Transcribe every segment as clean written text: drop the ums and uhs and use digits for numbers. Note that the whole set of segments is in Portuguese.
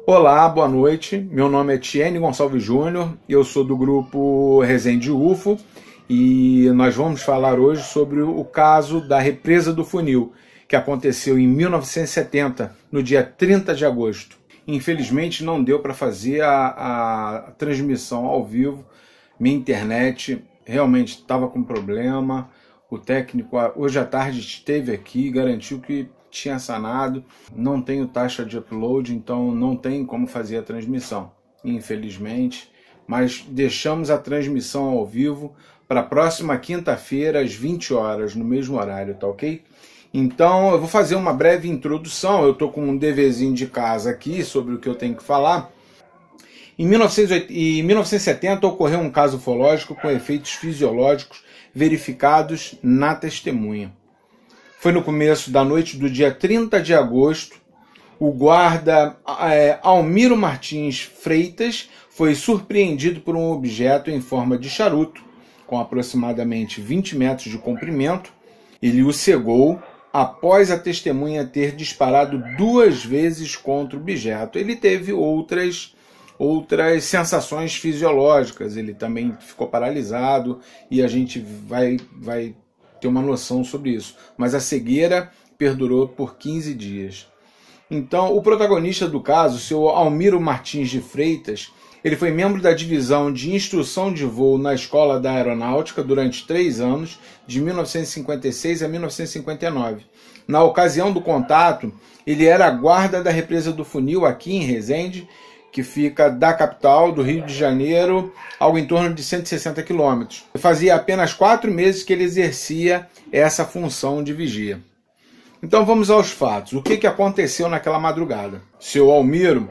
Olá, boa noite. Meu nome é Tiene Gonçalves Júnior, eu sou do grupo Resende UFO e nós vamos falar hoje sobre o caso da Represa do Funil, que aconteceu em 1970, no dia 30 de agosto. Infelizmente não deu para fazer a transmissão ao vivo, minha internet realmente estava com problema, o técnico hoje à tarde esteve aqui, garantiu que tinha sanado, não tenho taxa de upload, então não tem como fazer a transmissão, infelizmente, mas deixamos a transmissão ao vivo para a próxima quinta-feira às 20 horas, no mesmo horário, tá ok? Então eu vou fazer uma breve introdução, eu estou com um DVzinho de casa aqui sobre o que eu tenho que falar. Em 1970 ocorreu um caso ufológico com efeitos fisiológicos verificados na testemunha. Foi no começo da noite do dia 30 de agosto, o guarda Almiro Martins Freitas foi surpreendido por um objeto em forma de charuto, com aproximadamente 20 metros de comprimento. Ele o cegou após a testemunha ter disparado 2 vezes contra o objeto. Ele teve outras sensações fisiológicas, ele também ficou paralisado e a gente vai ter uma noção sobre isso. Mas a cegueira perdurou por 15 dias. Então, o protagonista do caso, o seu Almiro Martins de Freitas, ele foi membro da divisão de instrução de voo na Escola da Aeronáutica durante 3 anos, de 1956 a 1959. Na ocasião do contato, ele era guarda da Represa do Funil, aqui em Resende, que fica da capital do Rio de Janeiro, algo em torno de 160 quilômetros. Fazia apenas 4 meses que ele exercia essa função de vigia. Então vamos aos fatos. O que aconteceu naquela madrugada? Seu Almiro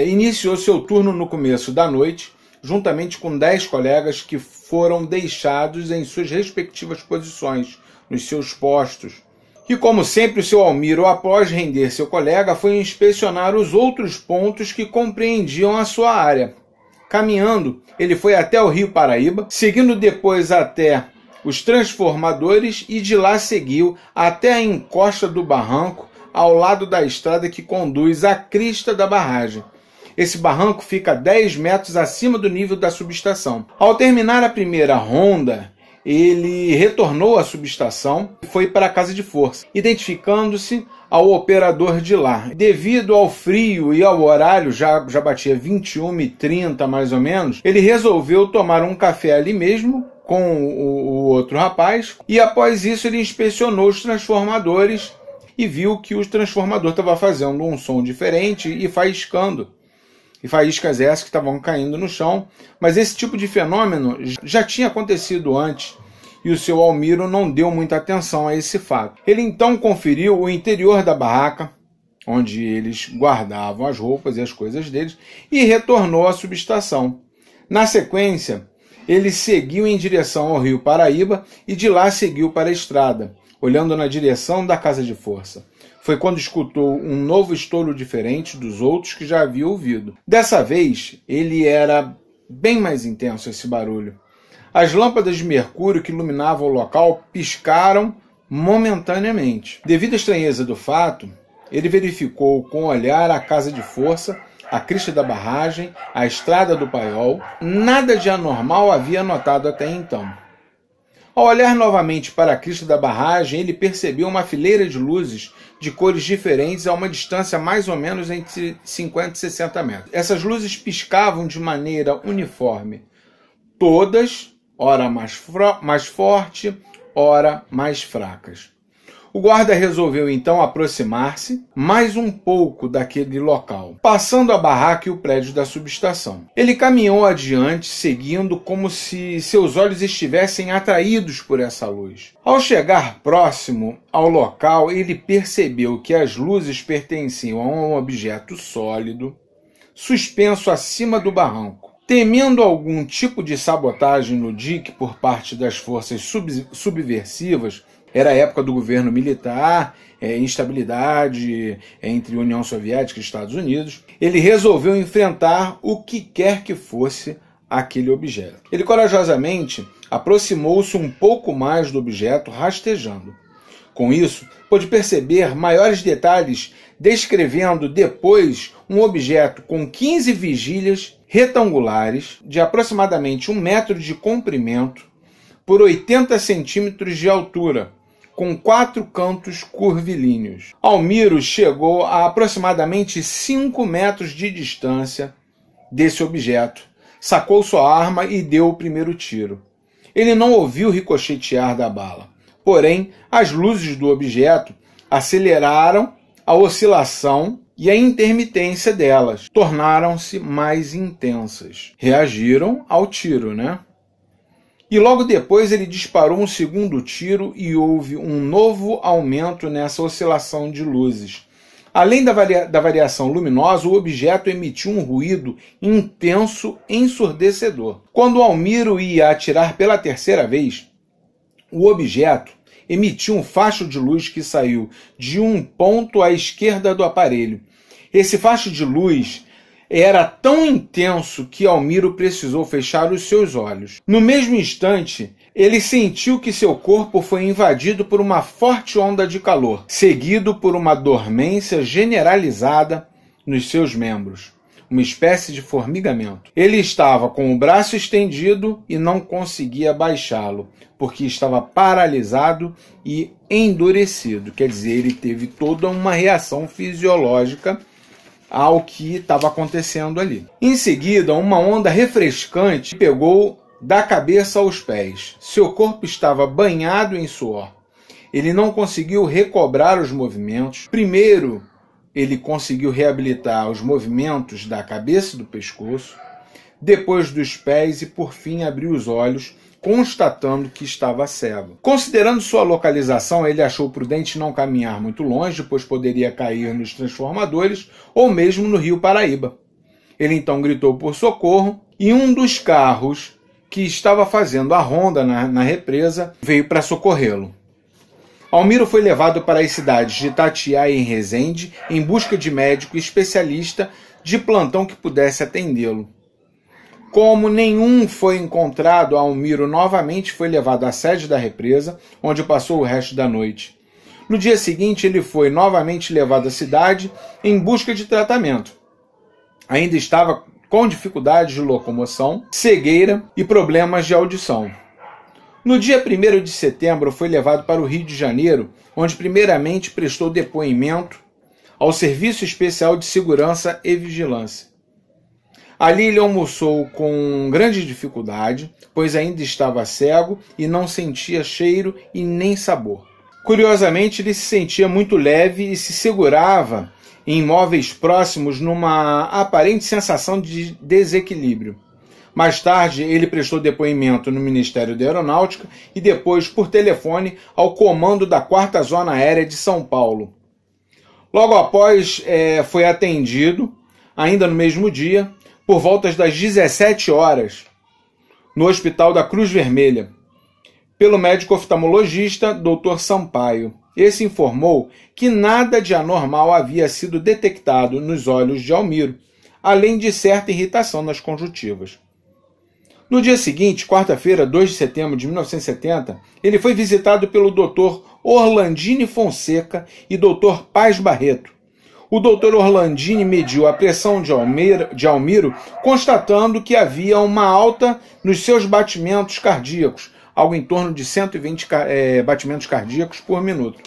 iniciou seu turno no começo da noite, juntamente com 10 colegas que foram deixados em suas respectivas posições, nos seus postos. E como sempre, o seu Almiro, após render seu colega, foi inspecionar os outros pontos que compreendiam a sua área. Caminhando, ele foi até o Rio Paraíba, seguindo depois até os transformadores e de lá seguiu até a encosta do barranco, ao lado da estrada que conduz à crista da barragem. Esse barranco fica 10 metros acima do nível da subestação. Ao terminar a primeira ronda, ele retornou à subestação e foi para a casa de força, identificando-se ao operador de lá. Devido ao frio e ao horário, já batia 21h30 mais ou menos, ele resolveu tomar um café ali mesmo com o outro rapaz e após isso ele inspecionou os transformadores e viu que o transformador estava fazendo um som diferente e faiscando. E faíscas essas que estavam caindo no chão, mas esse tipo de fenômeno já tinha acontecido antes e o seu Almiro não deu muita atenção a esse fato. Ele então conferiu o interior da barraca, onde eles guardavam as roupas e as coisas deles, e retornou à subestação. Na sequência, ele seguiu em direção ao Rio Paraíba e de lá seguiu para a estrada, olhando na direção da casa de força. Foi quando escutou um novo estouro diferente dos outros que já havia ouvido. Dessa vez, ele era bem mais intenso esse barulho. As lâmpadas de mercúrio que iluminavam o local piscaram momentaneamente. Devido à estranheza do fato, ele verificou com o olhar a casa de força, a crista da barragem, a estrada do Paiol. Nada de anormal havia notado até então. Ao olhar novamente para a crista da barragem, ele percebeu uma fileira de luzes de cores diferentes a uma distância mais ou menos entre 50 e 60 metros. Essas luzes piscavam de maneira uniforme, todas, ora mais forte, ora mais fracas. O guarda resolveu então aproximar-se mais um pouco daquele local, passando a barraca e o prédio da subestação. Ele caminhou adiante, seguindo como se seus olhos estivessem atraídos por essa luz. Ao chegar próximo ao local, ele percebeu que as luzes pertenciam a um objeto sólido, suspenso acima do barranco. Temendo algum tipo de sabotagem no dique por parte das forças subversivas, era a época do governo militar, instabilidade entre União Soviética e Estados Unidos, ele resolveu enfrentar o que quer que fosse aquele objeto. Ele corajosamente aproximou-se um pouco mais do objeto, rastejando. Com isso, pôde perceber maiores detalhes, descrevendo depois um objeto com 15 vigílias retangulares de aproximadamente 1 metro de comprimento por 80 centímetros de altura, com 4 cantos curvilíneos. Almiro chegou a aproximadamente 5 metros de distância desse objeto, sacou sua arma e deu o primeiro tiro. Ele não ouviu ricochetear da bala. Porém, as luzes do objeto aceleraram a oscilação e a intermitência delas tornaram-se mais intensas. Reagiram ao tiro, né? E logo depois ele disparou um segundo tiro e houve um novo aumento nessa oscilação de luzes. Além da variação luminosa, o objeto emitiu um ruído intenso, ensurdecedor. Quando Almiro ia atirar pela terceira vez, o objeto emitiu um facho de luz que saiu de um ponto à esquerda do aparelho. Esse facho de luz era tão intenso que Almiro precisou fechar os seus olhos. No mesmo instante, ele sentiu que seu corpo foi invadido por uma forte onda de calor, seguido por uma dormência generalizada nos seus membros, uma espécie de formigamento. Ele estava com o braço estendido e não conseguia baixá-lo, porque estava paralisado e endurecido. Quer dizer, ele teve toda uma reação fisiológica ao que estava acontecendo ali. Em seguida, uma onda refrescante pegou da cabeça aos pés. Seu corpo estava banhado em suor. Ele não conseguiu recobrar os movimentos. Primeiro, ele conseguiu reabilitar os movimentos da cabeça e do pescoço, depois dos pés e, por fim, abriu os olhos, constatando que estava cego. Considerando sua localização, ele achou prudente não caminhar muito longe, pois poderia cair nos transformadores ou mesmo no rio Paraíba. Ele então gritou por socorro e um dos carros que estava fazendo a ronda na represa veio para socorrê-lo. Almiro foi levado para as cidades de Itatiaia e Resende em busca de médico especialista de plantão que pudesse atendê-lo. Como nenhum foi encontrado, Almiro novamente foi levado à sede da represa, onde passou o resto da noite. No dia seguinte, ele foi novamente levado à cidade em busca de tratamento. Ainda estava com dificuldades de locomoção, cegueira e problemas de audição. No dia 1º de setembro, foi levado para o Rio de Janeiro, onde primeiramente prestou depoimento ao Serviço Especial de Segurança e Vigilância. Ali ele almoçou com grande dificuldade, pois ainda estava cego e não sentia cheiro e nem sabor. Curiosamente, ele se sentia muito leve e se segurava em móveis próximos numa aparente sensação de desequilíbrio. Mais tarde, ele prestou depoimento no Ministério da Aeronáutica e depois, por telefone, ao comando da 4ª Zona Aérea de São Paulo. Logo após, foi atendido, ainda no mesmo dia, por volta das 17 horas, no Hospital da Cruz Vermelha, pelo médico oftalmologista Dr. Sampaio. Esse informou que nada de anormal havia sido detectado nos olhos de Almiro, além de certa irritação nas conjuntivas. No dia seguinte, quarta-feira, 2 de setembro de 1970, ele foi visitado pelo Dr. Orlandini Fonseca e Dr. Paz Barreto. O Dr. Orlandini mediu a pressão de Almiro, constatando que havia uma alta nos seus batimentos cardíacos, algo em torno de 120 batimentos cardíacos por minuto.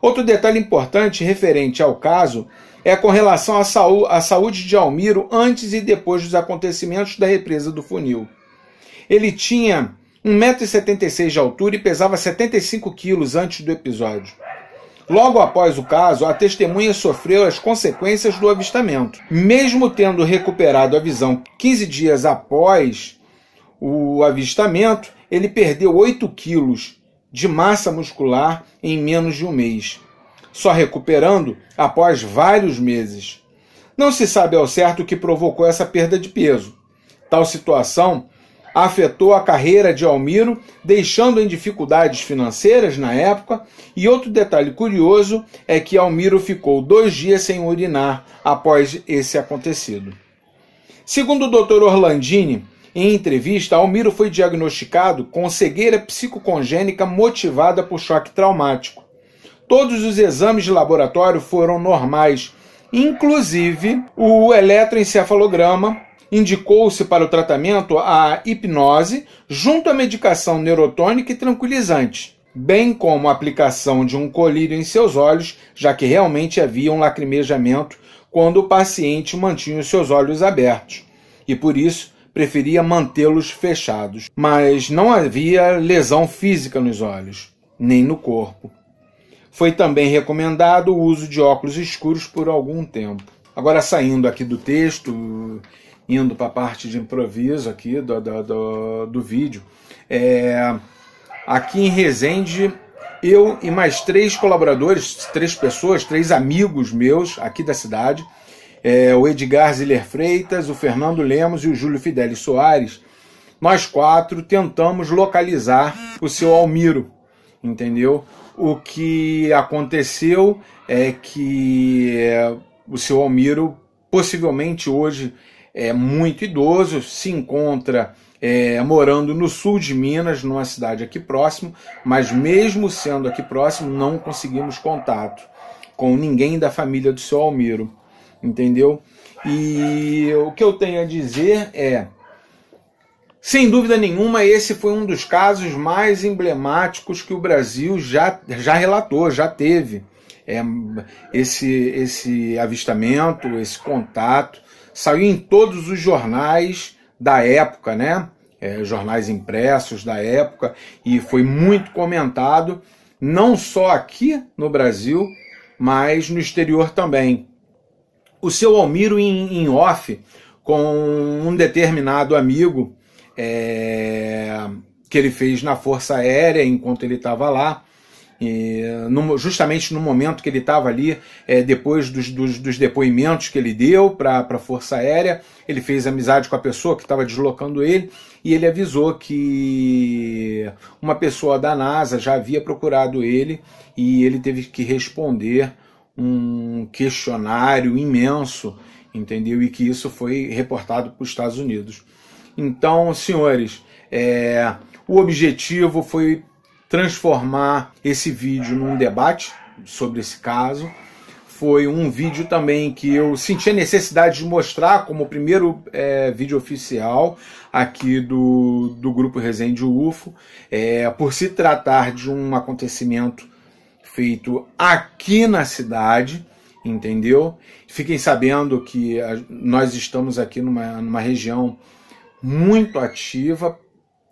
Outro detalhe importante referente ao caso é com relação à saúde de Almiro antes e depois dos acontecimentos da represa do funil. Ele tinha 1,76 m de altura e pesava 75 quilos antes do episódio. Logo após o caso, a testemunha sofreu as consequências do avistamento. Mesmo tendo recuperado a visão 15 dias após o avistamento, ele perdeu 8 quilos de massa muscular em menos de um mês, só recuperando após vários meses. Não se sabe ao certo o que provocou essa perda de peso. Tal situação afetou a carreira de Almiro, deixando em dificuldades financeiras na época, e outro detalhe curioso é que Almiro ficou 2 dias sem urinar após esse acontecido. Segundo o Dr. Orlandini, em entrevista, Almiro foi diagnosticado com cegueira psicocongênica motivada por choque traumático. Todos os exames de laboratório foram normais, inclusive o eletroencefalograma. Indicou-se para o tratamento a hipnose, junto à medicação neurotônica e tranquilizante, bem como a aplicação de um colírio em seus olhos, já que realmente havia um lacrimejamento quando o paciente mantinha os seus olhos abertos, e por isso preferia mantê-los fechados. Mas não havia lesão física nos olhos, nem no corpo. Foi também recomendado o uso de óculos escuros por algum tempo. Agora, saindo aqui do texto, indo para a parte de improviso aqui do vídeo, aqui em Resende, eu e mais 3 colaboradores, 3 pessoas, 3 amigos meus aqui da cidade, o Edgar Ziller Freitas, o Fernando Lemos e o Júlio Fidelis Soares, nós 4 tentamos localizar o seu Almiro, entendeu? O que aconteceu é que o seu Almiro, possivelmente hoje, é muito idoso, se encontra morando no sul de Minas, numa cidade aqui próximo, mas mesmo sendo aqui próximo, não conseguimos contato com ninguém da família do seu Almiro, entendeu? E o que eu tenho a dizer é, sem dúvida nenhuma, esse foi um dos casos mais emblemáticos que o Brasil já relatou, já teve. Esse avistamento, esse contato, saiu em todos os jornais da época, né? Jornais impressos da época, e foi muito comentado, não só aqui no Brasil, mas no exterior também. O seu Almiro em off, com um determinado amigo que ele fez na Força Aérea enquanto ele estava lá, justamente no momento que ele estava ali, depois dos depoimentos que ele deu para a Força Aérea, ele fez amizade com a pessoa que estava deslocando ele, e ele avisou que uma pessoa da NASA já havia procurado ele, e ele teve que responder um questionário imenso, entendeu? E que isso foi reportado para os Estados Unidos. Então, senhores, o objetivo foi transformar esse vídeo num debate sobre esse caso. Foi um vídeo também que eu senti a necessidade de mostrar como o primeiro vídeo oficial aqui do Grupo Resende UFO, por se tratar de um acontecimento feito aqui na cidade, entendeu? Fiquem sabendo que nós estamos aqui numa região muito ativa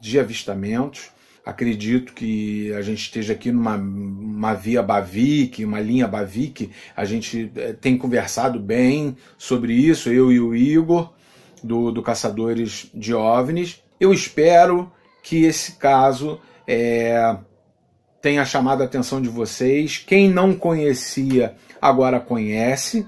de avistamentos. Acredito que a gente esteja aqui numa via Bavic, uma linha Bavic. A gente tem conversado bem sobre isso, eu e o Igor, do Caçadores de OVNIs. Eu espero que esse caso tenha chamado a atenção de vocês. Quem não conhecia, agora conhece.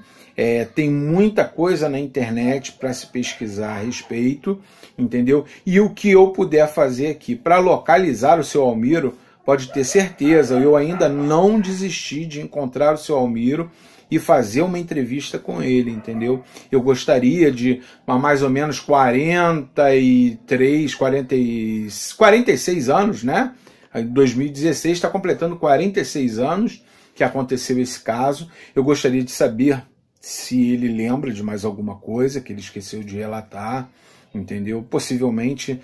Tem muita coisa na internet para se pesquisar a respeito, entendeu? E o que eu puder fazer aqui para localizar o seu Almiro, pode ter certeza, eu ainda não desisti de encontrar o seu Almiro e fazer uma entrevista com ele, entendeu? Eu gostaria de mais ou menos 46 anos, né? Em 2016 está completando 46 anos que aconteceu esse caso. Eu gostaria de saber se ele lembra de mais alguma coisa que ele esqueceu de relatar, entendeu? Possivelmente,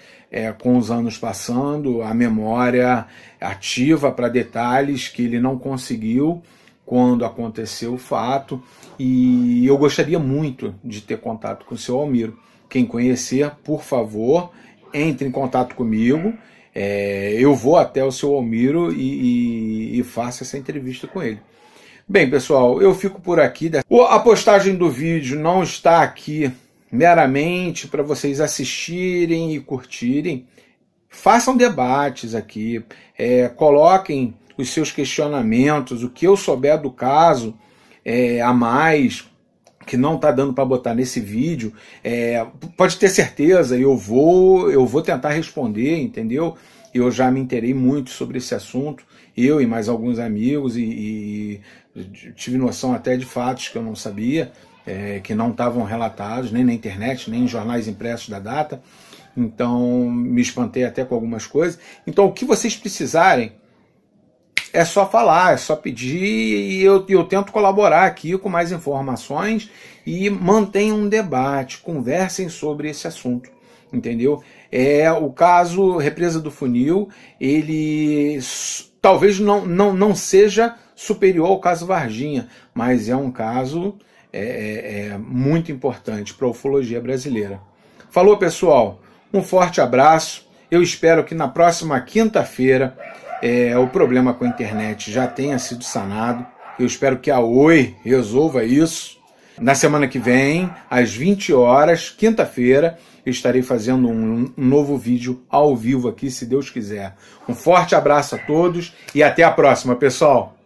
com os anos passando, a memória ativa para detalhes que ele não conseguiu quando aconteceu o fato, e eu gostaria muito de ter contato com o seu Almiro. Quem conhecer, por favor, entre em contato comigo, eu vou até o seu Almiro e faço essa entrevista com ele. Bem, pessoal, eu fico por aqui. A postagem do vídeo não está aqui meramente para vocês assistirem e curtirem. Façam debates aqui, coloquem os seus questionamentos, o que eu souber do caso a mais, que não está dando para botar nesse vídeo, pode ter certeza, eu vou tentar responder, entendeu? Eu já me inteirei muito sobre esse assunto, eu e mais alguns amigos, e tive noção até de fatos que eu não sabia, que não estavam relatados nem na internet, nem em jornais impressos da data. Então me espantei até com algumas coisas. Então o que vocês precisarem, é só falar, é só pedir e eu tento colaborar aqui com mais informações e mantenham um debate, conversem sobre esse assunto, entendeu? O caso Represa do Funil, ele talvez não seja superior ao caso Varginha, mas é um caso muito importante para a ufologia brasileira. Falou, pessoal, um forte abraço, eu espero que na próxima quinta-feira o problema com a internet já tenha sido sanado, eu espero que a Oi resolva isso. Na semana que vem, às 20 horas, quinta-feira, eu estarei fazendo um novo vídeo ao vivo aqui, se Deus quiser. Um forte abraço a todos e até a próxima, pessoal!